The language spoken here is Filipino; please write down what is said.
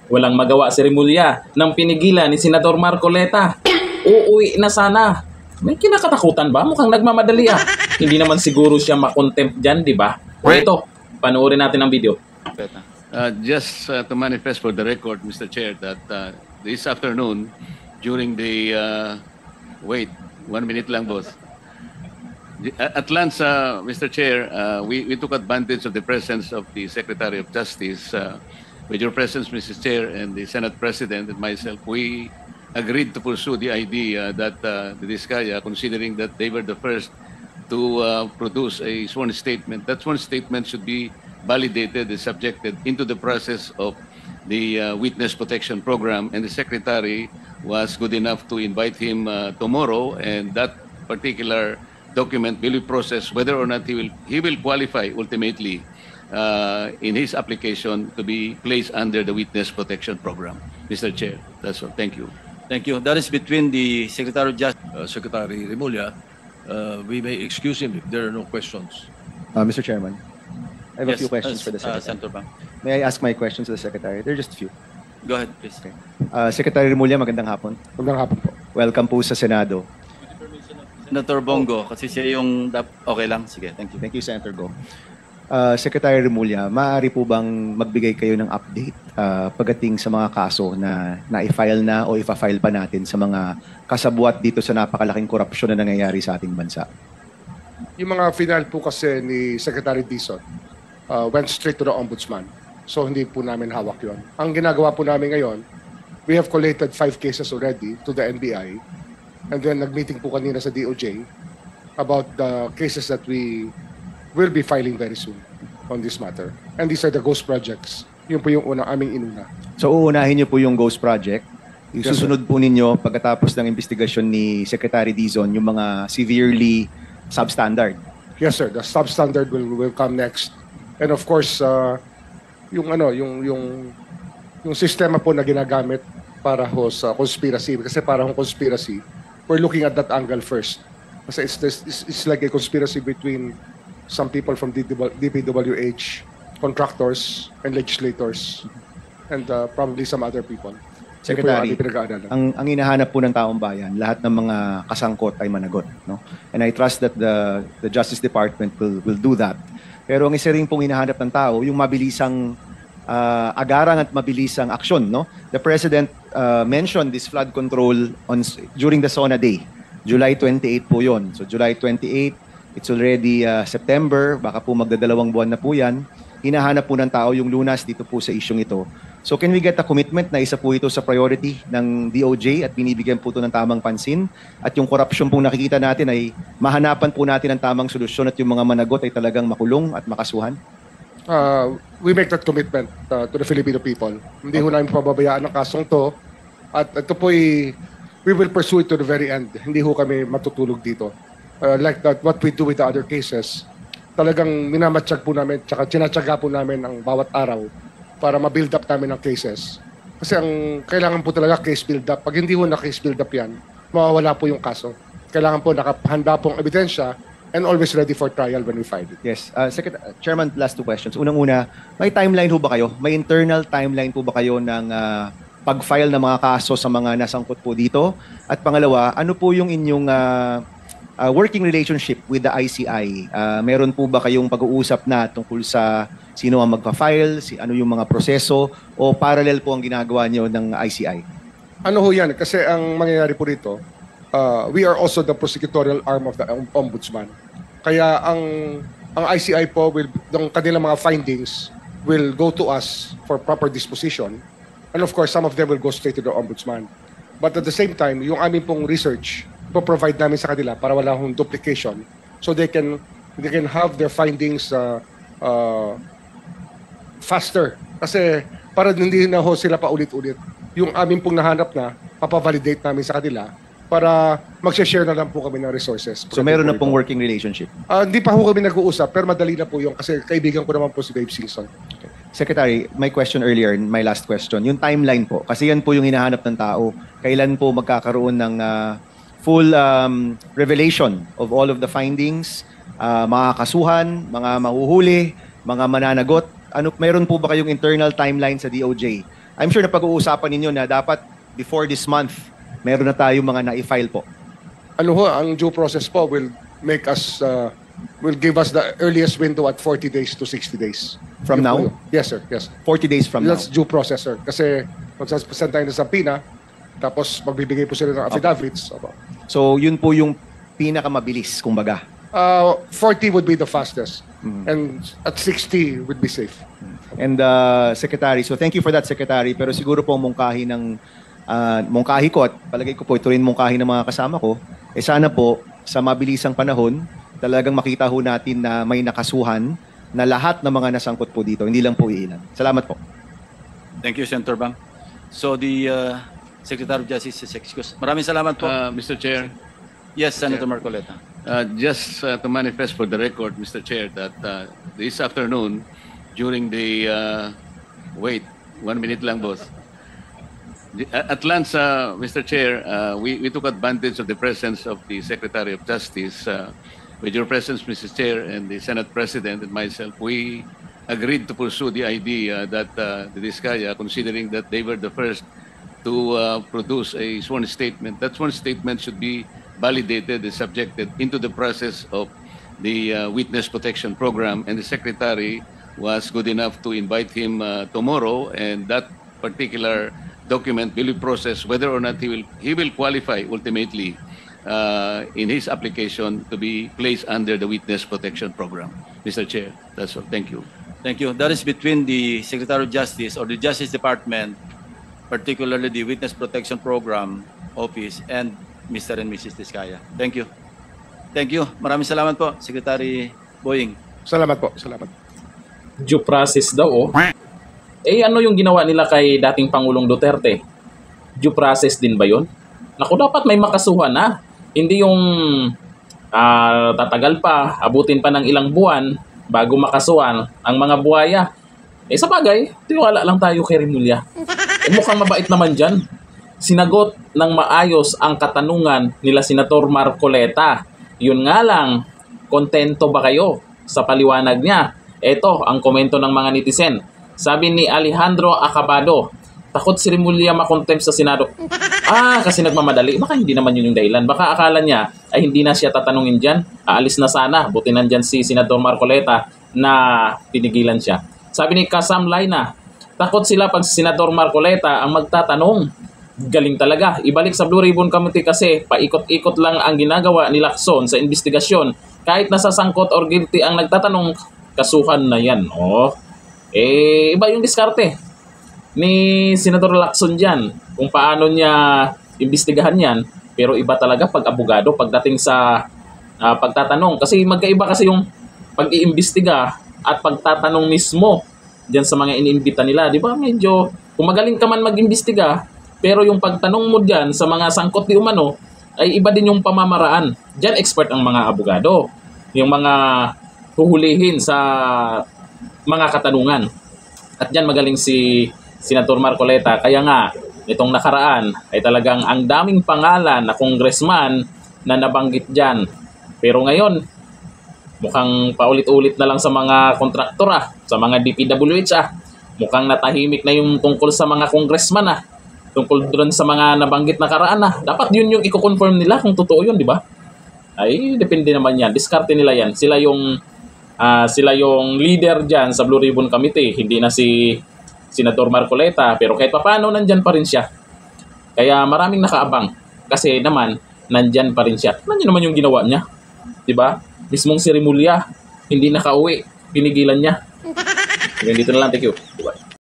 Walang magawa si Remulla nang pinigilan ni Senador Marcoleta. Uuwi na sana. May kinakatakutan ba? Mukhang nagmamadali ah. Hindi naman siguro siya makontempt dyan, di ba? O ito, panoorin natin ang video. Just to manifest for the record, Mr. Chair, that this afternoon, during the wait, 1 minute lang, boss. At lunch, Mr. Chair, we took advantage of the presence of the Secretary of Justice. With your presence, Mrs. Chair, and the Senate President and myself, we agreed to pursue the idea that the Diskaya, considering that they were the first to produce a sworn statement, that sworn statement should be validated and subjected into the process of the Witness Protection Program, and the Secretary was good enough to invite him tomorrow, and that particular document will be processed whether or not he will qualify ultimately in his application to be placed under the Witness Protection Program. Mr. Chair, that's all. Thank you. Thank you. That is between the Secretary of Justice. Secretary Remulla, we may excuse him if there are no questions. Mr. Chairman, I have a few questions for the Secretary. Senator Bang. May I ask my questions to the Secretary? They're just a few. Go ahead, please. Okay. Secretary Remulla, magandang hapon. Magandang hapon po. Welcome po sa Senado. Senator Bongo, kasi siya yung... Okay lang? Sige, thank you. Thank you, Senator Go. Secretary Remulla, maaari po bang magbigay kayo ng update pagdating sa mga kaso na na-file na o ipa-file pa natin sa mga kasabwat dito sa napakalaking korupsyon na nangyayari sa ating bansa? Yung mga final po kasi ni Secretary Dizon went straight to the Ombudsman. So hindi po namin hawak yon. Ang ginagawa po namin ngayon, we have collated 5 cases already to the NBI, and then nag-meeting po kanina sa DOJ about the cases that we will be filing very soon on this matter. And these are the ghost projects. Yun po yung aming inuna. So uunahin niyo po yung ghost project. Isusunod po ninyo pagkatapos ng investigasyon ni Secretary Dizon yung mga severely substandard. Yes, sir. The substandard will come next. And of course, yung sistema po na ginagamit para ho sa conspiracy, kasi para hong conspiracy, we're looking at that angle first. Kasi it's like a conspiracy between some people from DPWH, contractors, and legislators, and probably some other people. Secretary, ang hinahanap po ng taong bayan, lahat ng mga kasangkot ay managot, no? And I trust that the Justice Department will do that. Pero ang isa rin pong hinahanap ng tao, yung mabilisang agarang at mabilisang aksyon, no? The President mentioned this flood control during the SONA Day. July 28 po yon. So July 28, it's already September, baka po magdadalawang buwan na po yan. Hinahanap po ng tao yung lunas dito po sa isyong ito. So can we get a commitment na isa po ito sa priority ng DOJ at binibigyan po ito ng tamang pansin? At yung corruption pong nakikita natin ay mahanapan po natin ng tamang solusyon at yung mga managot ay talagang makulong at makasuhan? We make that commitment to the Filipino people. Hindi ho namin pababayaan ang kasong to. At ito po we will pursue it to the very end. Hindi ho kami matutulog dito. Like that, what we do with the other cases, talagang minamatsyag po namin, tsaka tinatsaga po namin ang bawat araw para ma-build up namin ang cases. Kasi ang kailangan po talaga case build up. Pag hindi po na case build up yan, mawawala po yung kaso. Kailangan po nakahanda pong ebidensya and always ready for trial when we file it. Yes. Chairman, last 2 questions. Unang-una, may timeline po ba kayo? May internal timeline po ba kayo ng pag-file ng mga kaso sa mga nasangkot po dito? At pangalawa, ano po yung inyong working relationship with the ICI? Meron po ba kayong pag-uusap na tungkol sa sino ang magpa-file, ano yung mga proseso, o parallel po ang ginagawa niyo ng ICI? Ano ho yan? Kasi ang mangyayari po dito, we are also the prosecutorial arm of the Ombudsman. Kaya ang ICI po, ng kanilang mga findings will go to us for proper disposition. And of course, some of them will go straight to the Ombudsman. But at the same time, yung aming pong research, provide namin sa kanila para wala hong duplication, so they can have their findings faster. Kasi para hindi na ho sila pa ulit-ulit. Yung aming pong nahanap na, papavalidate namin sa kanila para mag-share na lang po kami ng resources. So meron na pong working relationship? Hindi pa ho kami nag-uusap, pero madali na po yung kasi kaibigan ko naman po si Babe Singson. Okay. Secretary, my question earlier, my last question, yung timeline po, kasi yan po yung hinahanap ng tao. Kailan po magkakaroon ng full revelation of all of the findings, mga kasuhan, mga mahuhuli, mga mananagot? Meron po ba kayong internal timeline sa DOJ I'm sure na pag-uusapan ninyo na dapat before this month, meron na tayo mga na-file po. Ano ho, ang due process po will make us, will give us the earliest window at 40 days to 60 days. From Yun now? po yun. Yes, sir. Yes. 40 days from That's now. due process, sir. Kasi magsasend tayo ng subpoena, tapos magbibigay po sila ng affidavits. Opo. So, yun po yung pinakamabilis, kumbaga. 40 would be the fastest. And at 60 would be safe. And Secretary, so thank you for that, Secretary. Pero siguro po mungkahi ng mungkahi ko at palagay ko po ito rin mungkahi ng mga kasama ko, sana po sa mabilisang panahon talagang makita ho natin na may nakasuhan na lahat ng mga nasangkot po dito, hindi lang po iilan. Salamat po. Thank you, Senator Bang. So the Secretary of Justice is excused. Maraming salamat po. Mr. Chair, Yes, Senator Marcoleta. just to manifest for the record, Mr. Chair, that this afternoon, during the wait, 1 minute lang, boss. At lunch, Mr. Chair, we took advantage of the presence of the Secretary of Justice. With your presence, Mrs. Chair, and the Senate President and myself, we agreed to pursue the idea that the Diskaya, considering that they were the first to produce a sworn statement, that sworn statement should be validated and subjected into the process of the Witness Protection Program, and the Secretary was good enough to invite him tomorrow, and that particular document will be processed whether or not he will qualify ultimately in his application to be placed under the Witness Protection Program. Mr. Chair, that's all. Thank you. Thank you. That is between the Secretary of Justice or the Justice Department, particularly the Witness Protection Program Office, and Mr. and Mrs. Diskaya. Thank you. Thank you. Maraming salamat po, Secretary Boying. Salamat po. Salamat. Due process daw, oh. Eh, ano yung ginawa nila kay dating Pangulong Duterte? Due process din ba yun? Naku, dapat may makasuhan na. Hindi yung tatagal pa, abutin pa ng ilang buwan bago makasuhan ang mga buhaya. Eh, sa bagay, tiwala lang tayo kay Remulla. Eh, mukhang mabait naman dyan. Sinagot ng maayos ang katanungan nila Senator Marcoleta. Yun nga lang, kontento ba kayo sa paliwanag niya? Ito ang komento ng mga netizen. Sabi ni Alejandro Acabado, takot si Remulla makontempt sa Senado. Kasi nagmamadali. Baka hindi naman yun yung dahilan. Baka akala niya ay hindi na siya tatanungin dyan. Aalis na sana. Buti nandyan si Senador Marcoleta na pinigilan siya. Sabi ni Kasam Laina, takot sila pag si Senador Marcoleta ang magtatanong. Galing talaga. Ibalik sa Blue Ribbon Committee kasi paikot-ikot lang ang ginagawa ni Lacson sa investigasyon. Kahit nasasangkot or guilty ang nagtatanong, kasuhan na yan. Iba yung diskarte ni Senator Lacson dyan kung paano niya imbestigahan yan. Pero iba talaga pag abogado pagdating sa pagtatanong. Kasi magkaiba kasi yung pag-iimbestiga at pagtatanong mismo dyan sa mga iniimbita nila. Di ba? Medyo, kung magaling ka man mag-imbestiga, pero yung pagtanong mo dyan sa mga sangkot di umano, ay iba din yung pamamaraan. Dyan expert ang mga abogado. Yung mga huhulihin sa mga katanungan. At dyan magaling si Senator Marcoleta. Kaya nga, itong nakaraan ay talagang ang daming pangalan na congressman na nabanggit dyan. Pero ngayon, mukhang paulit-ulit na lang sa mga kontraktor sa mga DPWH Mukhang natahimik na yung tungkol sa mga congressman tungkol doon sa mga nabanggit na karaan Dapat yun yung i-confirm nila kung totoo yun, di ba? Ay, depende naman yan. Diskarte nila yan. Sila yung leader dyan sa Blue Ribbon Committee. Hindi na si Senator Marcoleta. Pero kahit paano, nandyan pa rin siya. Kaya maraming nakaabang. Kasi naman, nandyan pa rin siya. Nandyan naman yung ginawa niya. Diba? Mismong si Remulla, hindi nakauwi. Pinigilan niya. Dito na lang. Thank you.